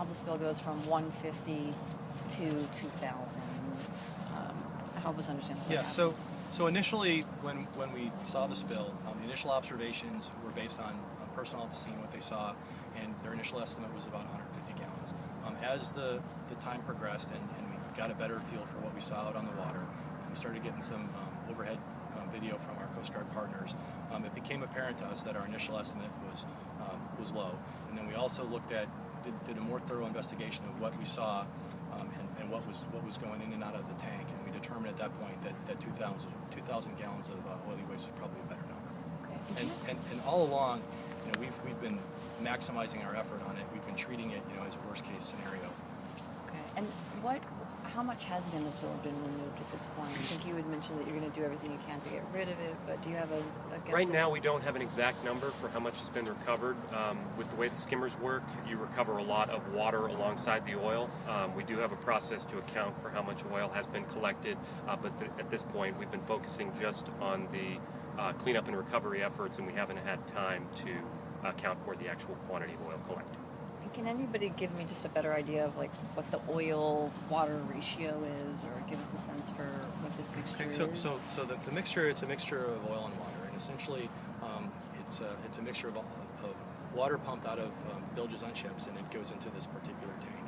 how the spill goes from 150 to 2,000. Help us understand what happens. So initially, when we saw the spill, the initial observations were based on personnel at the scene, what they saw, and their initial estimate was about 150 gallons. As the time progressed and we got a better feel for what we saw out on the water, and we started getting some overhead video from our Coast Guard partners, it became apparent to us that our initial estimate was low. And then we also looked at, did a more thorough investigation of what we saw and what was going in and out of the tank, and we determined at that point that 2,000 gallons of oily waste was probably a better number. Okay. And all along, we've been maximizing our effort on it. We've been treating it, as a worst case scenario. Okay. And how much has been absorbed and removed at this point? I think you had mentioned that you're going to do everything you can to get rid of it, but do you have a guesstimate? Right now, we don't have an exact number for how much has been recovered. With the way the skimmers work, you recover a lot of water alongside the oil. We do have a process to account for how much oil has been collected, but at this point, we've been focusing just on the cleanup and recovery efforts, and we haven't had time to account for the actual quantity of oil collected. Can anybody give me just a better idea of what the oil-water ratio is, or give us a sense for what this mixture is? So the mixture, it's a mixture of oil and water, and essentially it's a mixture of water pumped out of bilges on ships, and it goes into this particular tank.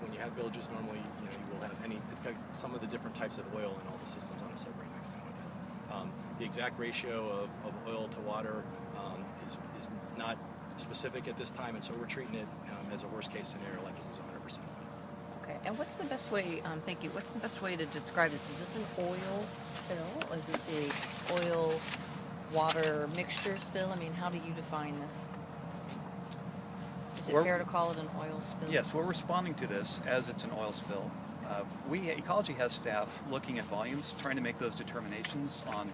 When you have bilges, normally you will have it's got some of the different types of oil in all the systems on a submarine mixed in with it. The exact ratio of oil to water is not specific at this time, and so we're treating it as a worst case scenario, like it was 100%. Okay, and what's the best way, thank you, what's the best way to describe this? Is this an oil spill? Is this a oil-water mixture spill? I mean, how do you define this? Is it fair to call it an oil spill? Yes, we're responding to this as it's an oil spill. Ecology has staff looking at volumes, trying to make those determinations on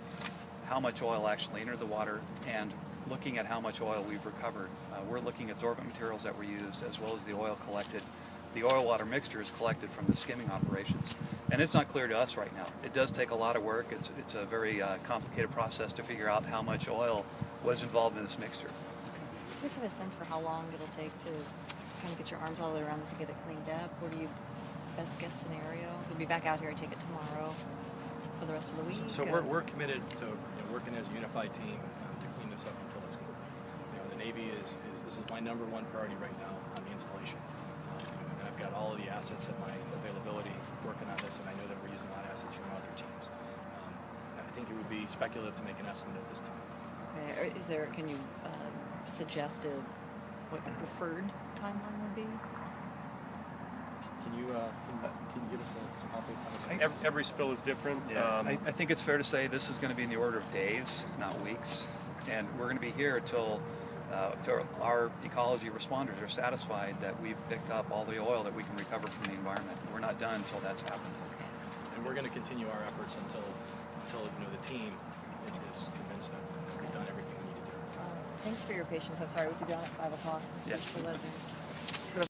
how much oil actually entered the water, and looking at how much oil we've recovered. We're looking at absorbent materials that were used, as well as the oil collected. The oil-water mixture is collected from the skimming operations. And it's not clear to us right now. It does take a lot of work. It's a very complicated process to figure out how much oil was involved in this mixture. Do you guys have a sense for how long it'll take to kind of get your arms all the way around this and get it cleaned up? Or do you, best guess scenario, you'll be back out here and take it tomorrow for the rest of the week? So we're committed to working as a unified team to clean this up until it's complete. The Navy this is my #1 priority right now on the installation. And I've got all of the assets at my availability working on this, and I know that we're using a lot of assets from other teams. I think it would be speculative to make an estimate at this time. Okay. Can you suggest what your preferred timeline would be? Can you give us some help based on this? Every spill is different. Yeah, I think it's fair to say this is going to be in the order of days, not weeks. And we're going to be here till our ecology responders are satisfied that we've picked up all the oil that we can recover from the environment. We're not done until that's happened. And we're going to continue our efforts until the team is convinced that we've done everything we need to do. Thanks for your patience. I'm sorry we could be on at 5 o'clock. Yes. For letting us.